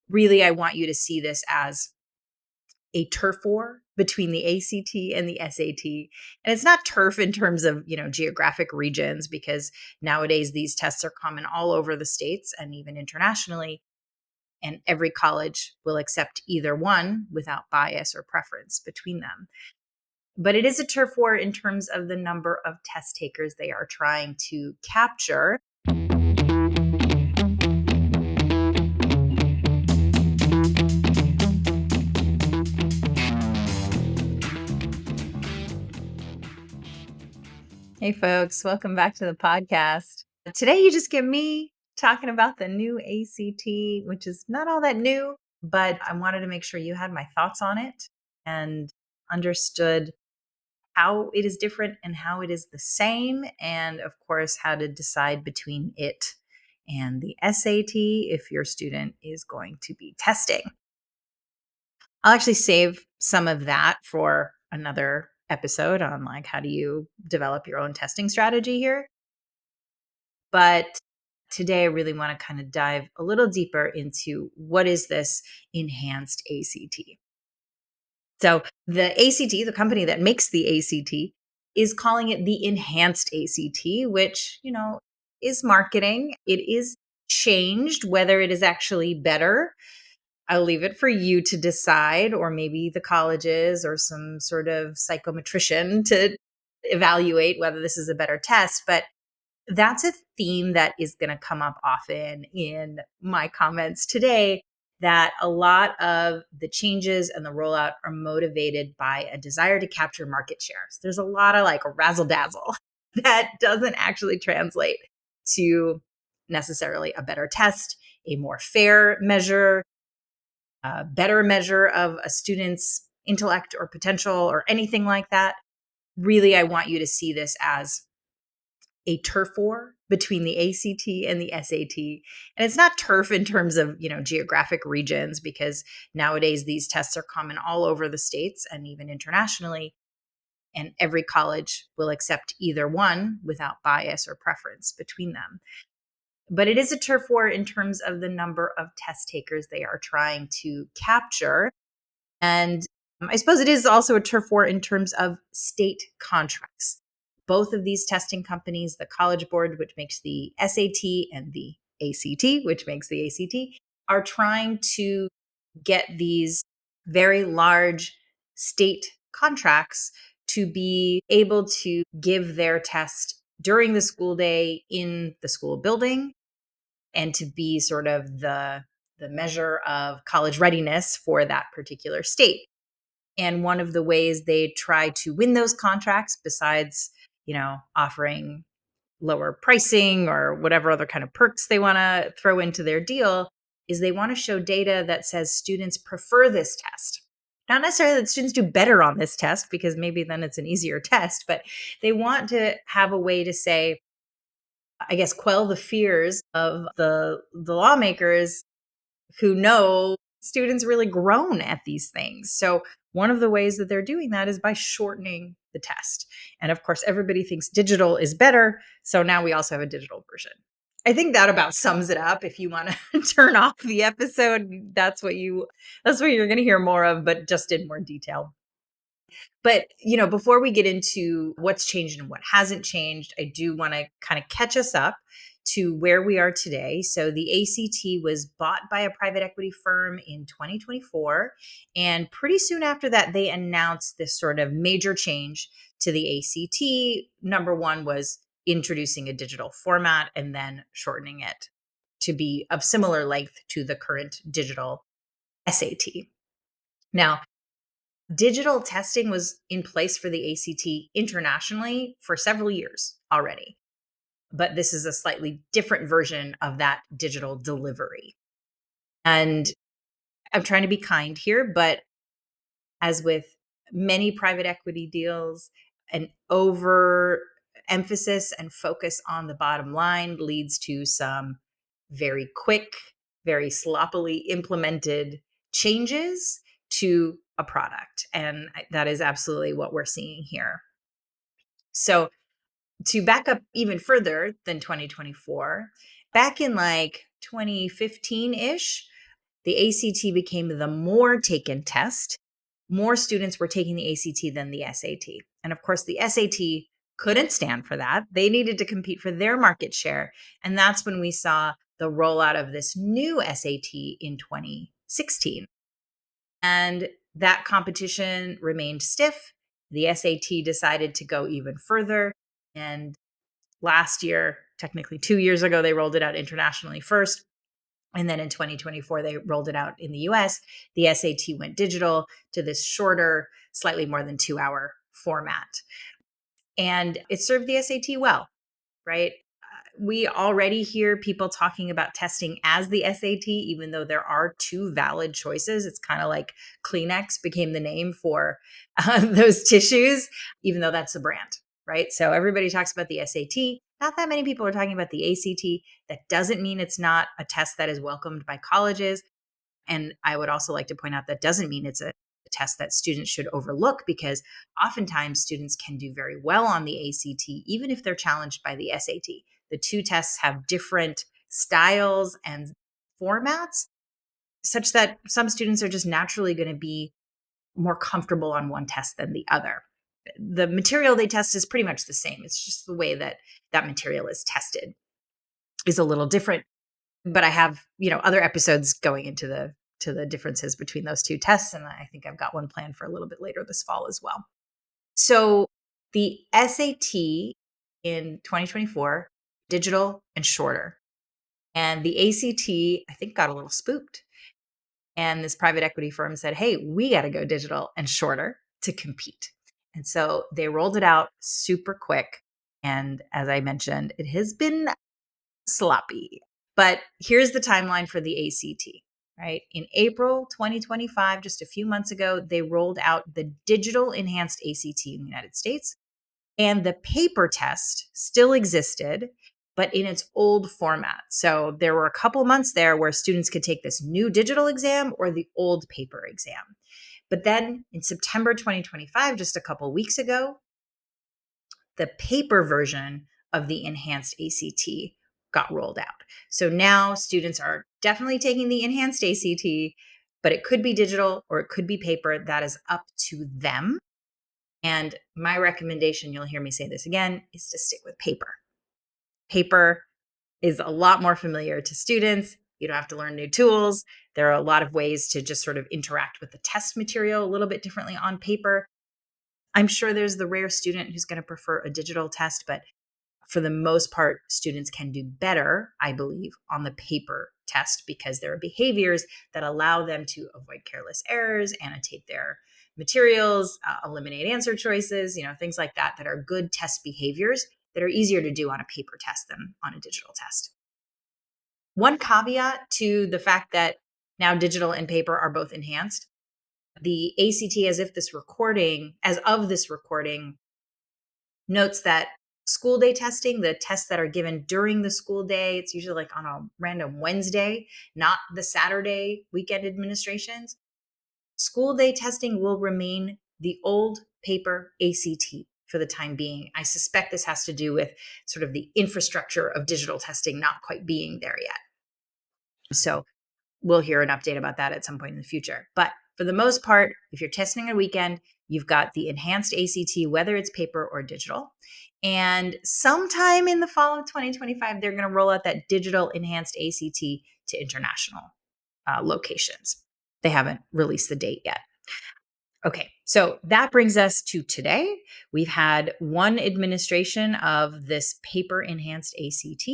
Really, I want you to see this as a turf war between the ACT and the SAT. And it's not turf in terms of, geographic regions, because nowadays these tests are common all over the states and even internationally. And every college will accept either one without bias or preference between them. But it is a turf war in terms of the number of test takers they are trying to capture. Hey, folks, welcome back to the podcast. Today, you just get me talking about the new ACT, which is not all that new, but I wanted to make sure you had my thoughts on it and understood how it is different and how it is the same. And of course, how to decide between it and the SAT if your student is going to be testing. I'll actually save some of that for another episode on like how do you develop your own testing strategy here. But today I really want to kind of dive a little deeper into what is this enhanced ACT. So the ACT, the company that makes the ACT, is calling it the enhanced ACT, which, is marketing. It is changed. Whether it is actually better, I'll leave it for you to decide, or maybe the colleges or some sort of psychometrician to evaluate whether this is a better test. But that's a theme that is going to come up often in my comments today, that a lot of the changes and the rollout are motivated by a desire to capture market shares. There's a lot of like razzle dazzle that doesn't actually translate to necessarily a better test, a more fair measure, a better measure of a student's intellect or potential or anything like that. Really, I want you to see this as a turf war between the ACT and the SAT. And it's not turf in terms of, geographic regions, because nowadays these tests are common all over the states and even internationally. And every college will accept either one without bias or preference between them. But it is a turf war in terms of the number of test takers they are trying to capture. And I suppose it is also a turf war in terms of state contracts. Both of these testing companies, the College Board, which makes the SAT, and the ACT, which makes the ACT, are trying to get these very large state contracts to be able to give their test during the school day in the school building, and to be sort of the measure of college readiness for that particular state. And one of the ways they try to win those contracts, besides, offering lower pricing or whatever other kind of perks they want to throw into their deal, is they want to show data that says students prefer this test. Not necessarily that students do better on this test, because maybe then it's an easier test, but they want to have a way to say, I guess, quell the fears of the lawmakers who know students really grown at these things. So one of the ways that they're doing that is by shortening the test. And of course, everybody thinks digital is better. So now we also have a digital version. I think that about sums it up. If you want to turn off the episode, that's what you're going to hear more of, but just in more detail. But, before we get into what's changed and what hasn't changed, I do want to kind of catch us up to where we are today. So the ACT was bought by a private equity firm in 2024. And pretty soon after that, they announced this sort of major change to the ACT. Number one was introducing a digital format and then shortening it to be of similar length to the current digital SAT. Now, digital testing was in place for the ACT internationally for several years already, but this is a slightly different version of that digital delivery. And I'm trying to be kind here, but as with many private equity deals, an over emphasis and focus on the bottom line leads to some very quick, very sloppily implemented changes to a product. And that is absolutely what we're seeing here. So, to back up even further than 2024, back in like 2015 ish, the ACT became the more taken test. More students were taking the ACT than the SAT. And of course, the SAT couldn't stand for that. They needed to compete for their market share. And that's when we saw the rollout of this new SAT in 2016. And that competition remained stiff. The SAT decided to go even further. And last year, technically 2 years ago, they rolled it out internationally first. And then in 2024, they rolled it out in the US. The SAT went digital to this shorter, slightly more than 2 hour format. And it served the SAT well, right? We already hear people talking about testing as the SAT, even though there are two valid choices. It's kind of like Kleenex became the name for those tissues, even though that's the brand, right? So everybody talks about the SAT. Not that many people are talking about the ACT. That doesn't mean it's not a test that is welcomed by colleges. And I would also like to point out that doesn't mean it's a test that students should overlook, because oftentimes students can do very well on the ACT, even if they're challenged by the SAT. The two tests have different styles and formats, such that some students are just naturally going to be more comfortable on one test than the other. The material they test is pretty much the same. It's just the way that that material is tested is a little different. But I have, other episodes going into the differences between those two tests, and I think I've got one planned for a little bit later this fall as well. So the SAT in 2024, digital and shorter. And the ACT, I think, got a little spooked. And this private equity firm said, hey, we got to go digital and shorter to compete. And so they rolled it out super quick. And as I mentioned, it has been sloppy. But here's the timeline for the ACT, right? In April 2025, just a few months ago, they rolled out the digital enhanced ACT in the United States. And the paper test still existed, but in its old format. So there were a couple months there where students could take this new digital exam or the old paper exam. But then in September 2025, just a couple weeks ago, the paper version of the enhanced ACT got rolled out. So now students are definitely taking the enhanced ACT, but it could be digital or it could be paper. That is up to them. And my recommendation, you'll hear me say this again, is to stick with paper. Paper is a lot more familiar to students. You don't have to learn new tools. There are a lot of ways to just sort of interact with the test material a little bit differently on paper. I'm sure there's the rare student who's going to prefer a digital test, but for the most part, students can do better, I believe, on the paper test because there are behaviors that allow them to avoid careless errors, annotate their materials, eliminate answer choices, things like that, that are good test behaviors that are easier to do on a paper test than on a digital test. One caveat to the fact that now digital and paper are both enhanced, the ACT, as of this recording, notes that school day testing, the tests that are given during the school day, it's usually like on a random Wednesday, not the Saturday weekend administrations. School day testing will remain the old paper ACT for the time being. I suspect this has to do with sort of the infrastructure of digital testing not quite being there yet. So we'll hear an update about that at some point in the future. But for the most part, if you're testing a weekend, you've got the enhanced ACT, whether it's paper or digital. And sometime in the fall of 2025, they're going to roll out that digital enhanced ACT to international locations. They haven't released the date yet. Okay, so that brings us to today. We've had one administration of this paper enhanced ACT,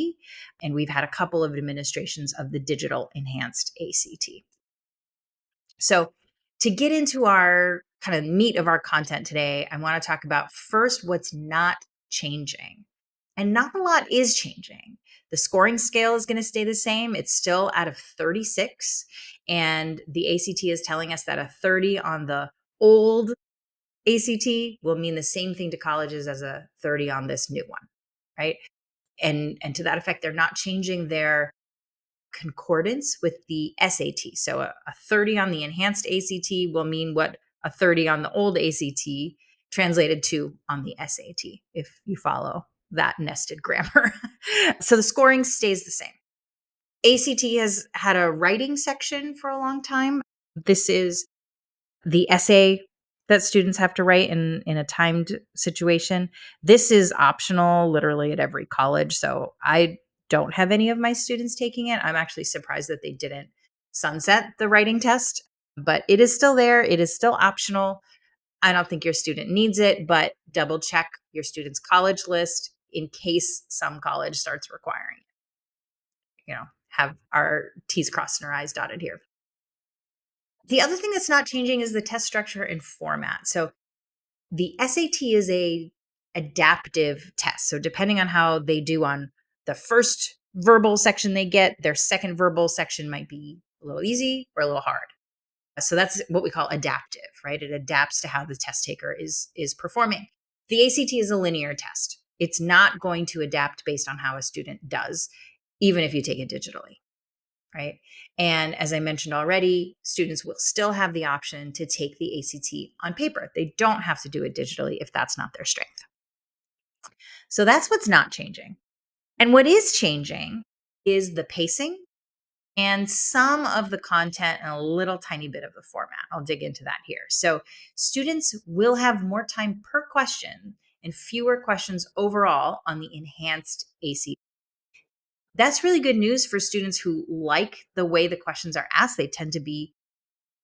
and we've had a couple of administrations of the digital enhanced ACT. So, to get into our kind of meat of our content today, I want to talk about first what's not changing. And not a lot is changing. The scoring scale is going to stay the same. It's still out of 36. And the ACT is telling us that a 30 on the old ACT will mean the same thing to colleges as a 30 on this new one, right? And to that effect, they're not changing their concordance with the SAT. So a 30 on the enhanced ACT will mean what a 30 on the old ACT translated to on the SAT, if you follow that nested grammar. So the scoring stays the same. ACT has had a writing section for a long time. This is the essay that students have to write in a timed situation. This is optional literally at every college. So I don't have any of my students taking it. I'm actually surprised that they didn't sunset the writing test, but it is still there. It is still optional. I don't think your student needs it, but double check your student's college list in case some college starts requiring it. Have our T's crossed and our I's dotted here. The other thing that's not changing is the test structure and format. So the SAT is a adaptive test. So depending on how they do on the first verbal section they get, their second verbal section might be a little easy or a little hard. So that's what we call adaptive, right? It adapts to how the test taker is performing. The ACT is a linear test. It's not going to adapt based on how a student does, even if you take it digitally, right? And as I mentioned already, students will still have the option to take the ACT on paper. They don't have to do it digitally if that's not their strength. So that's what's not changing. And what is changing is the pacing and some of the content and a little tiny bit of the format. I'll dig into that here. So students will have more time per question and fewer questions overall on the enhanced ACT. That's really good news for students who like the way the questions are asked. They tend to be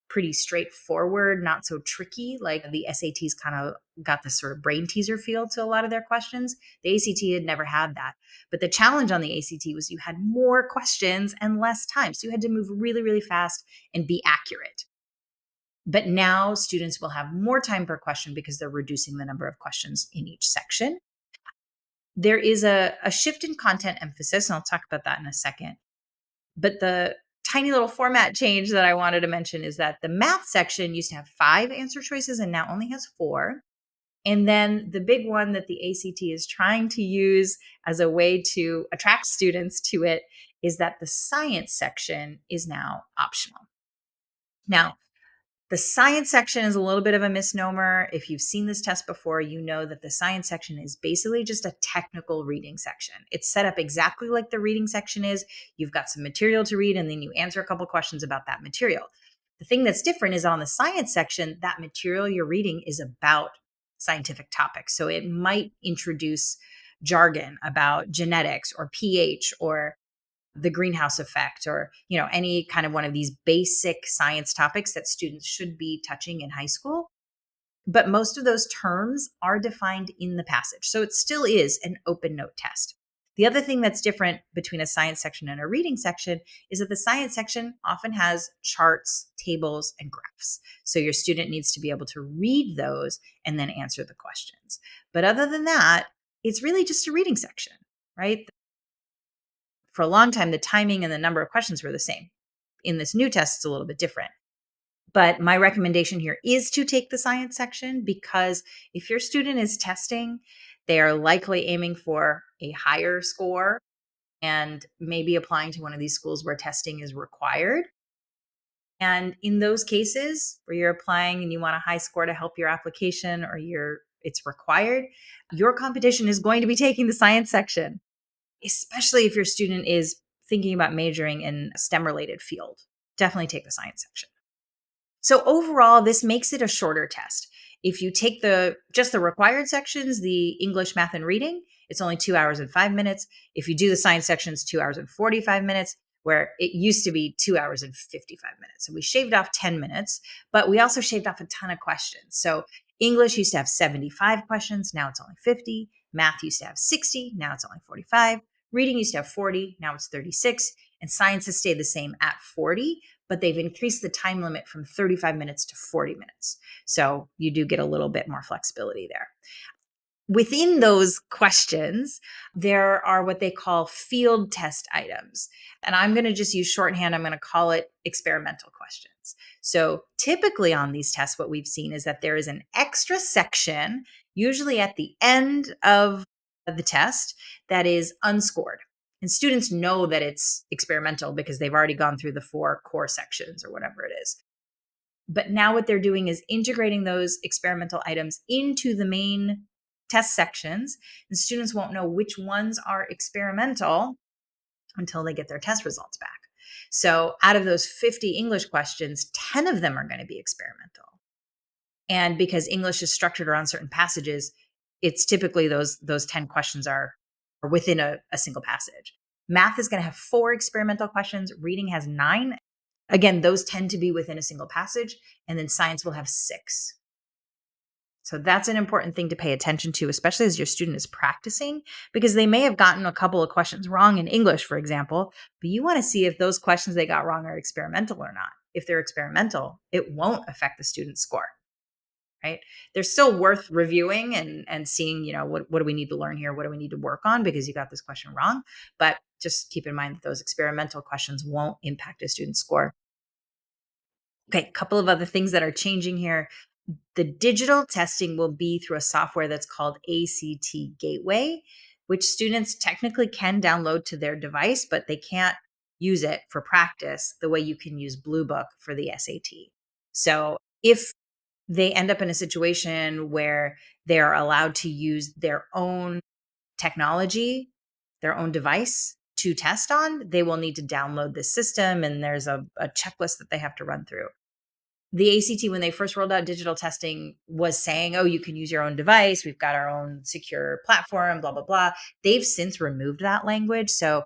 pretty straightforward, not so tricky. Like the SATs kind of got this sort of brain teaser feel to a lot of their questions. The ACT had never had that. But the challenge on the ACT was you had more questions and less time. So you had to move really, really fast and be accurate. But now students will have more time per question because they're reducing the number of questions in each section. There is a shift in content emphasis, and I'll talk about that in a second. But the tiny little format change that I wanted to mention is that the math section used to have 5 answer choices and now only has 4. And then the big one that the ACT is trying to use as a way to attract students to it is that the science section is now optional. Now, the science section is a little bit of a misnomer. If you've seen this test before, you know that the science section is basically just a technical reading section. It's set up exactly like the reading section is. You've got some material to read, and then you answer a couple questions about that material. The thing that's different is on the science section, that material you're reading is about scientific topics. So it might introduce jargon about genetics or pH or the greenhouse effect or any kind of one of these basic science topics that students should be touching in high school, but most of those terms are defined in the passage, so it still is an open note test. The other thing that's different between a science section and a reading section is that the science section often has charts, tables, and graphs, so your student needs to be able to read those and then answer the questions. But other than that, it's really just a reading section, right? For a long time, the timing and the number of questions were the same. In this new test, it's a little bit different. But my recommendation here is to take the science section because if your student is testing, they are likely aiming for a higher score and maybe applying to one of these schools where testing is required. And in those cases where you're applying and you want a high score to help your application or it's required, your competition is going to be taking the science section, especially if your student is thinking about majoring in a STEM related field. Definitely take the science section. So overall, this makes it a shorter test. If you take just the required sections, the English, math, and reading, it's only 2 hours and 5 minutes. If you do the science sections, 2 hours and 45 minutes, where it used to be 2 hours and 55 minutes. So we shaved off 10 minutes, but we also shaved off a ton of questions. So English used to have 75 questions. Now it's only 50. Math used to have 60. Now it's only 45. Reading used to have 40. Now it's 36. And science has stayed the same at 40, but they've increased the time limit from 35 minutes to 40 minutes. So you do get a little bit more flexibility there. Within those questions, there are what they call field test items. And I'm going to just use shorthand. I'm going to call it experimental questions. So typically on these tests, what we've seen is that there is an extra section, usually at the end of the test, that is unscored. And students know that it's experimental because they've already gone through the 4 core sections or whatever it is. But now what they're doing is integrating those experimental items into the main test sections, and students won't know which ones are experimental until they get their test results back. So out of those 50 English questions, 10 of them are going to be experimental. And because English is structured around certain passages, it's typically those 10 questions are within a single passage. Math is going to have 4 experimental questions. Reading has 9. Again, those tend to be within a single passage. And then science will have 6. So that's an important thing to pay attention to, especially as your student is practicing, because they may have gotten a couple of questions wrong in English, for example, but you want to see if those questions they got wrong are experimental or not. If they're experimental, it won't affect the student's score, right? They're still worth reviewing and seeing, what do we need to learn here? What do we need to work on because you got this question wrong? But just keep in mind that those experimental questions won't impact a student's score. Okay, a couple of other things that are changing here. The digital testing will be through a software that's called ACT Gateway, which students technically can download to their device, but they can't use it for practice the way you can use Blue Book for the SAT. So if they end up in a situation where they're allowed to use their own technology, their own device to test on, they will need to download the system, and there's a checklist that they have to run through. The ACT, when they first rolled out digital testing, was saying, oh, you can use your own device. We've got our own secure platform, blah, blah, blah. They've since removed that language. So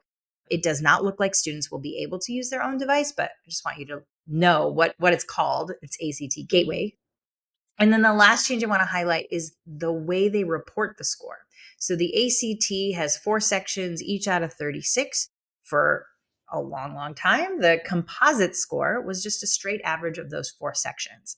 it does not look like students will be able to use their own device, but I just want you to know what it's called. It's ACT Gateway. And then the last change I want to highlight is the way they report the score. So the ACT has 4 sections, each out of 36 for a long, long time. The composite score was just a straight average of those 4 sections.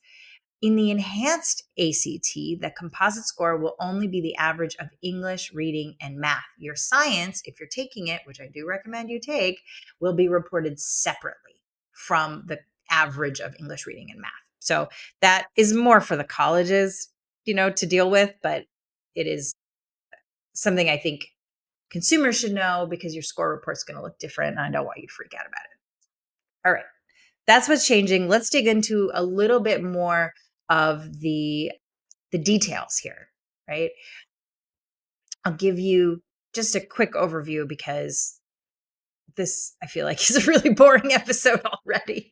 In the enhanced ACT, the composite score will only be the average of English, reading, and math. Your science, if you're taking it, which I do recommend you take, will be reported separately from the average of English, reading, and math. So that is more for the colleges, to deal with, but it is something I think consumers should know because your score report's going to look different. And I don't want you to freak out about it. All right. That's what's changing. Let's dig into a little bit more of the details here, right? I'll give you just a quick overview because this, I feel like, is a really boring episode already.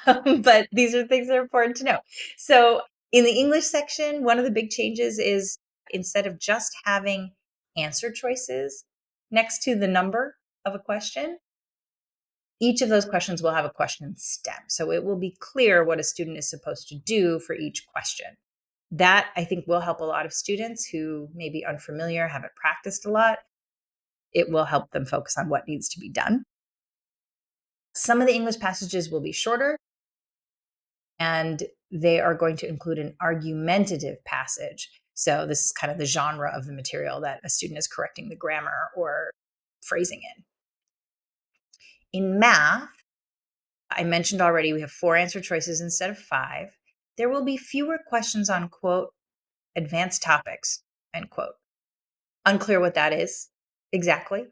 But these are things that are important to know. So in the English section, one of the big changes is instead of just having answer choices next to the number of a question, each of those questions will have a question stem. So it will be clear what a student is supposed to do for each question. That, I think, will help a lot of students who may be unfamiliar, haven't practiced a lot. It will help them focus on what needs to be done. Some of the English passages will be shorter, and they are going to include an argumentative passage. So this is kind of the genre of the material that a student is correcting the grammar or phrasing in. In math, I mentioned already we have 4 answer choices instead of 5. There will be fewer questions on, quote, advanced topics, end quote. Unclear what that is exactly,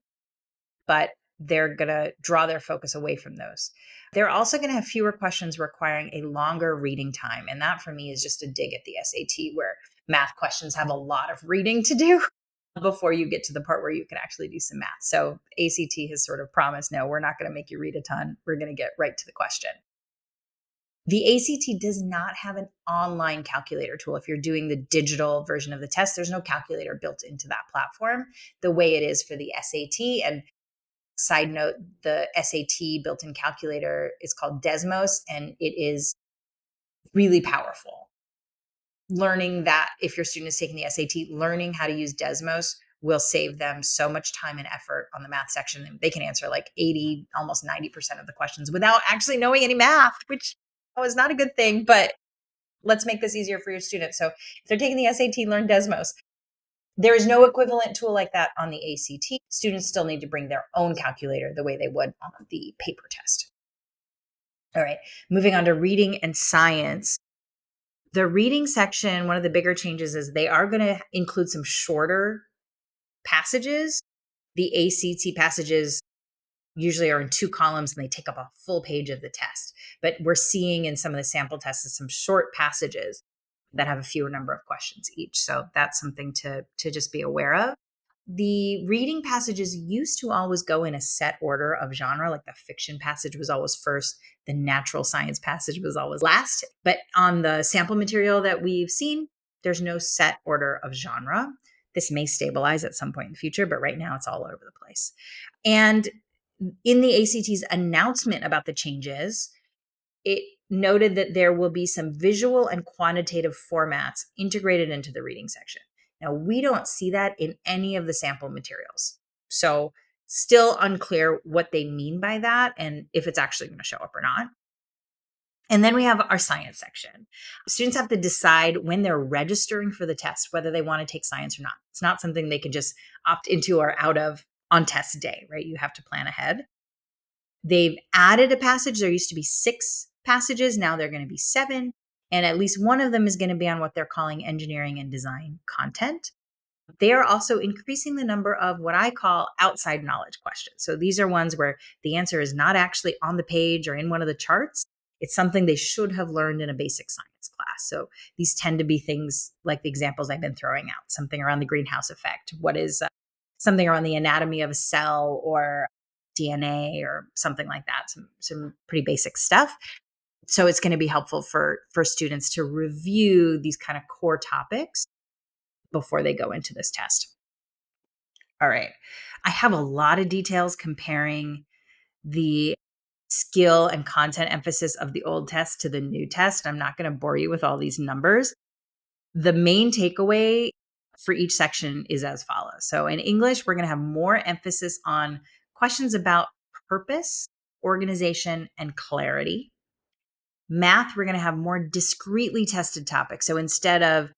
but they're going to draw their focus away from those. They're also going to have fewer questions requiring a longer reading time. And that for me is just a dig at the SAT, where math questions have a lot of reading to do before you get to the part where you can actually do some math. So ACT has sort of promised, no, we're not going to make you read a ton. We're going to get right to the question. The ACT does not have an online calculator tool. If you're doing the digital version of the test, there's no calculator built into that platform the way it is for the SAT. And side note, the SAT built-in calculator is called Desmos, and it is really powerful. Learning that, if your student is taking the SAT, learning how to use Desmos will save them so much time and effort on the math section. They can answer like 80, almost 90% of the questions without actually knowing any math, which is not a good thing, but let's make this easier for your students. So if they're taking the SAT, learn Desmos. There is no equivalent tool like that on the ACT. Students still need to bring their own calculator the way they would on the paper test. All right, moving on to reading and science. The reading section, one of the bigger changes is they are going to include some shorter passages. The ACT passages usually are in 2 columns and they take up a full page of the test. But we're seeing in some of the sample tests some short passages that have a fewer number of questions each. So that's something to just be aware of. The reading passages used to always go in a set order of genre, like the fiction passage was always first, the natural science passage was always last. But on the sample material that we've seen, there's no set order of genre. This may stabilize at some point in the future, but right now it's all over the place. And in the ACT's announcement about the changes, it noted that there will be some visual and quantitative formats integrated into the reading section. Now, we don't see that in any of the sample materials. So, still unclear what they mean by that and if it's actually going to show up or not. And then we have our science section. Students have to decide when they're registering for the test whether they want to take science or not. It's not something they can just opt into or out of on test day, right? You have to plan ahead. They've added a passage. There used to be 6 passages. Now they're going to be 7. And at least one of them is going to be on what they're calling engineering and design content. They are also increasing the number of what I call outside knowledge questions. So these are ones where the answer is not actually on the page or in one of the charts. It's something they should have learned in a basic science class. So these tend to be things like the examples I've been throwing out, something around the greenhouse effect. What is something around the anatomy of a cell or DNA or something like that, some pretty basic stuff. So it's going to be helpful for students to review these kind of core topics before they go into this test. All right. I have a lot of details comparing the skill and content emphasis of the old test to the new test. I'm not going to bore you with all these numbers. The main takeaway for each section is as follows. So in English, we're going to have more emphasis on questions about purpose, organization, and clarity. Math, we're going to have more discretely tested topics. So instead of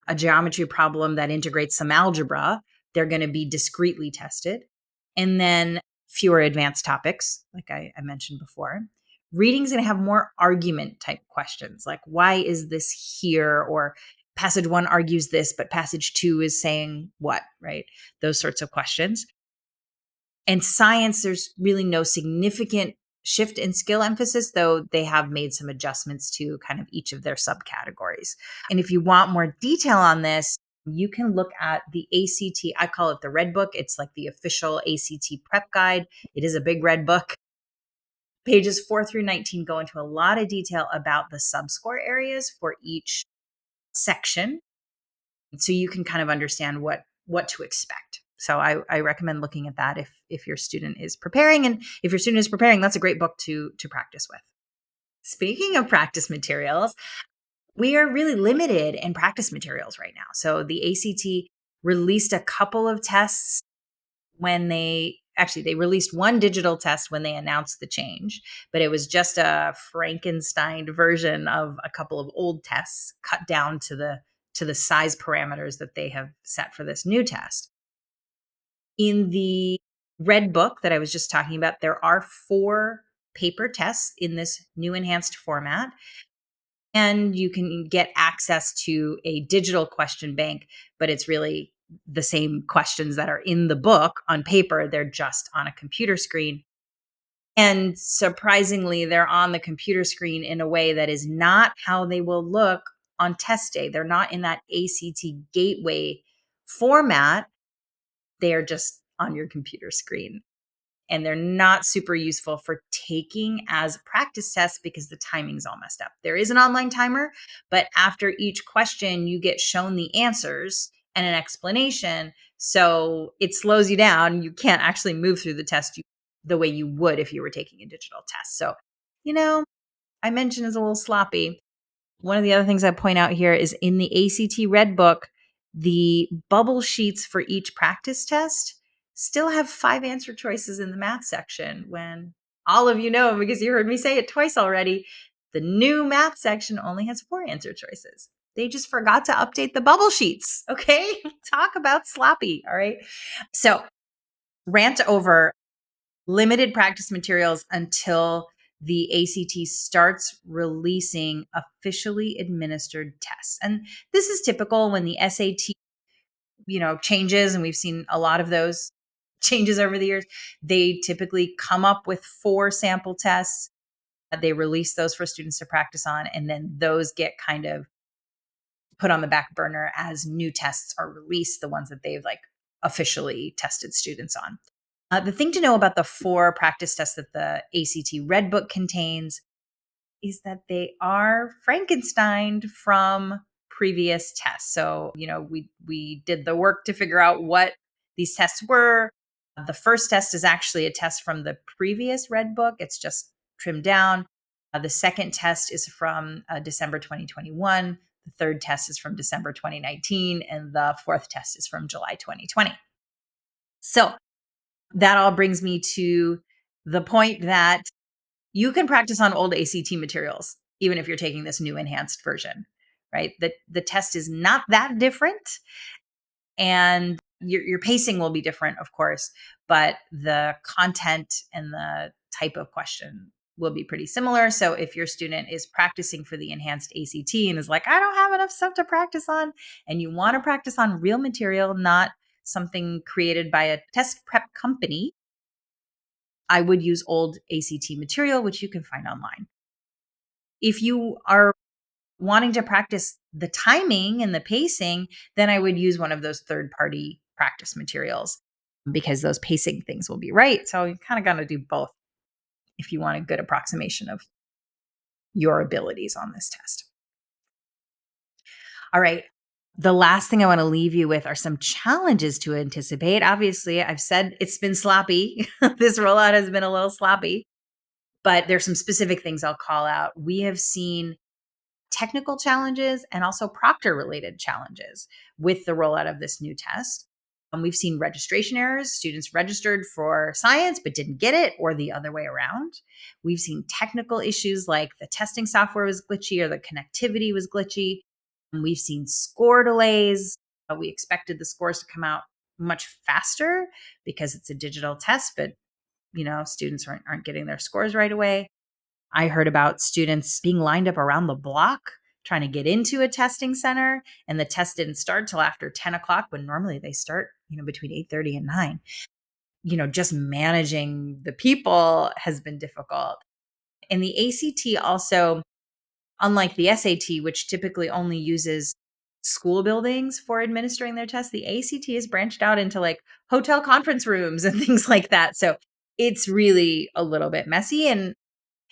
a geometry problem that integrates some algebra, they're going to be discretely tested. And then fewer advanced topics, like I mentioned before. Reading's going to have more argument type questions, like why is this here? Or passage 1 argues this, but passage 2 is saying what, right? Those sorts of questions. And science, there's really no significant shift in skill emphasis, though they have made some adjustments to kind of each of their subcategories. And if you want more detail on this, you can look at the ACT. I call it the Red Book. It's like the official ACT prep guide. It is a big red book. Pages 4 through 19 go into a lot of detail about the subscore areas for each section. So you can kind of understand what to expect. So I recommend looking at that if your student is preparing. And if your student is preparing, that's a great book to practice with. Speaking of practice materials, we are really limited in practice materials right now. So the ACT released a couple of tests when they released one digital test when they announced the change, but it was just a Frankenstein version of a couple of old tests cut down to the size parameters that they have set for this new test. In the Red Book that I was just talking about, there are 4 paper tests in this new enhanced format. And you can get access to a digital question bank, but it's really the same questions that are in the book on paper. They're just on a computer screen. And surprisingly, they're on the computer screen in a way that is not how they will look on test day. They're not in that ACT gateway format. They are just on your computer screen. And they're not super useful for taking as practice tests because the timing's all messed up. There is an online timer, but after each question, you get shown the answers and an explanation. So it slows you down. You can't actually move through the test the way you would if you were taking a digital test. So, I mentioned it's a little sloppy. One of the other things I point out here is in the ACT Red Book, the bubble sheets for each practice test still have 5 answer choices in the math section when all of you know, because you heard me say it twice already, the new math section only has 4 answer choices. They just forgot to update the bubble sheets. Okay. Talk about sloppy. All right. So rant over limited practice materials until the ACT starts releasing officially administered tests. And this is typical when the SAT, changes, and we've seen a lot of those changes over the years. They typically come up with 4 sample tests. They release those for students to practice on, and then those get kind of put on the back burner as new tests are released, the ones that they've officially tested students on. The thing to know about the 4 practice tests that the ACT Red Book contains is that they are Frankensteined from previous tests. So, we did the work to figure out what these tests were. The first test is actually a test from the previous Red Book. It's just trimmed down. The second test is from December 2021. The third test is from December 2019. And the fourth test is from July 2020. So that all brings me to the point that you can practice on old ACT materials, even if you're taking this new enhanced version, right? The test is not that different, and your pacing will be different, of course, but the content and the type of question will be pretty similar. So if your student is practicing for the enhanced ACT and is like, I don't have enough stuff to practice on, and you want to practice on real material, not something created by a test prep company, I would use old ACT material, which you can find online. If you are wanting to practice the timing and the pacing, then I would use one of those third party practice materials because those pacing things will be right. So you kind of got to do both if you want a good approximation of your abilities on this test. All right. The last thing I want to leave you with are some challenges to anticipate. Obviously, I've said it's been sloppy. This rollout has been a little sloppy, but there's some specific things I'll call out. We have seen technical challenges and also proctor related challenges with the rollout of this new test. We've seen registration errors. Students registered for science but didn't get it, or the other way around. We've seen technical issues like the testing software was glitchy or the connectivity was glitchy. And we've seen score delays. We expected the scores to come out much faster because it's a digital test, but students aren't getting their scores right away. I heard about students being lined up around the block trying to get into a testing center, and the test didn't start till after 10 o'clock when normally they start, between 8:30 and 9. Just managing the people has been difficult. And the ACT also, unlike the SAT, which typically only uses school buildings for administering their tests, the ACT is branched out into like hotel conference rooms and things like that. So it's really a little bit messy. And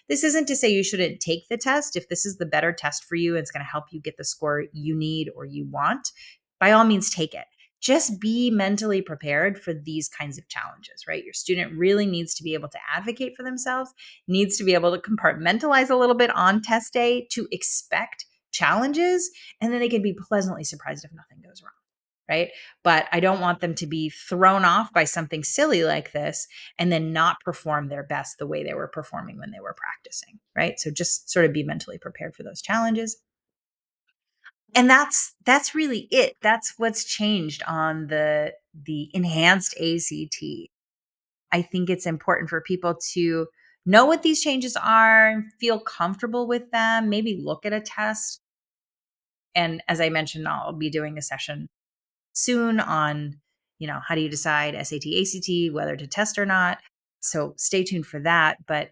this isn't to say you shouldn't take the test. If this is the better test for you, it's going to help you get the score you need or you want, by all means, take it. Just be mentally prepared for these kinds of challenges, right? Your student really needs to be able to advocate for themselves, needs to be able to compartmentalize a little bit on test day to expect challenges, and then they can be pleasantly surprised if nothing goes wrong. Right. But I don't want them to be thrown off by something silly like this and then not perform their best the way they were performing when they were practicing. Right. So just sort of be mentally prepared for those challenges. And that's really it. That's what's changed on the enhanced ACT. I think it's important for people to know what these changes are and feel comfortable with them, maybe look at a test. And as I mentioned, I'll be doing a session soon on, how do you decide SAT, ACT, whether to test or not. So stay tuned for that. But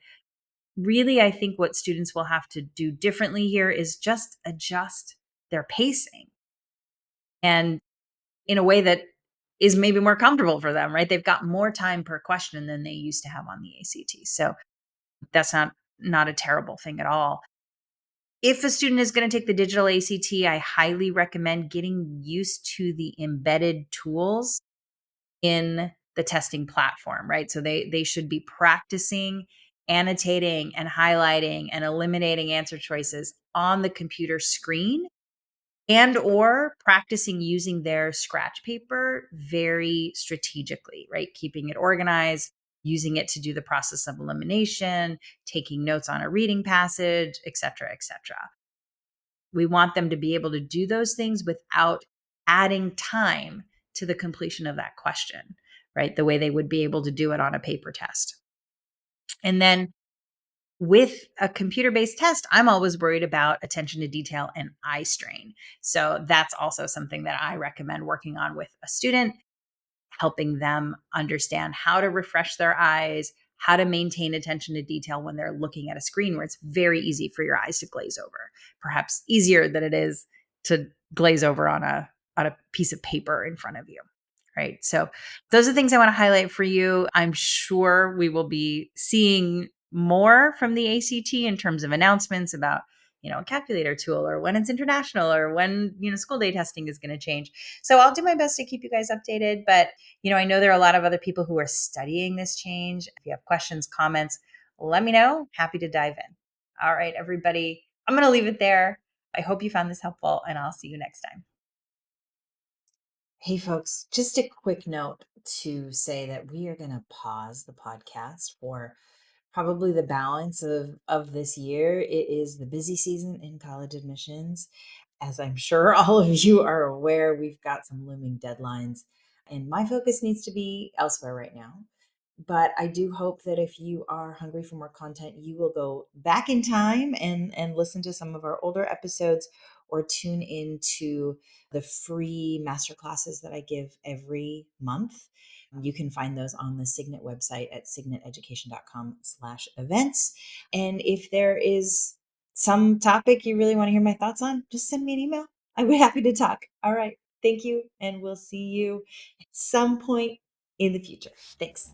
really, I think what students will have to do differently here is just adjust their pacing and in a way that is maybe more comfortable for them, right? They've got more time per question than they used to have on the ACT. So that's not a terrible thing at all. If a student is going to take the digital ACT, I highly recommend getting used to the embedded tools in the testing platform, right? So they should be practicing annotating and highlighting and eliminating answer choices on the computer screen and or practicing using their scratch paper very strategically, right? Keeping it organized, using it to do the process of elimination, taking notes on a reading passage, et cetera, et cetera. We want them to be able to do those things without adding time to the completion of that question, right? The way they would be able to do it on a paper test. And then with a computer based test, I'm always worried about attention to detail and eye strain. So that's also something that I recommend working on with a student, helping them understand how to refresh their eyes, how to maintain attention to detail when they're looking at a screen where it's very easy for your eyes to glaze over, perhaps easier than it is to glaze over on a piece of paper in front of you. Right. So those are things I want to highlight for you. I'm sure we will be seeing more from the ACT in terms of announcements about, a calculator tool, or when it's international, or when, school day testing is going to change. So I'll do my best to keep you guys updated. But, I know there are a lot of other people who are studying this change. If you have questions, comments, let me know. Happy to dive in. All right, everybody. I'm going to leave it there. I hope you found this helpful, and I'll see you next time. Hey, folks, just a quick note to say that we are going to pause the podcast for probably the balance of this year. It is the busy season in college admissions. As I'm sure all of you are aware, we've got some looming deadlines, and my focus needs to be elsewhere right now. But I do hope that if you are hungry for more content, you will go back in time and listen to some of our older episodes, or tune into the free masterclasses that I give every month. You can find those on the Signet website at signeteducation.com/events. And if there is some topic you really want to hear my thoughts on, just send me an email. I'd be happy to talk. All right. Thank you. And we'll see you at some point in the future. Thanks.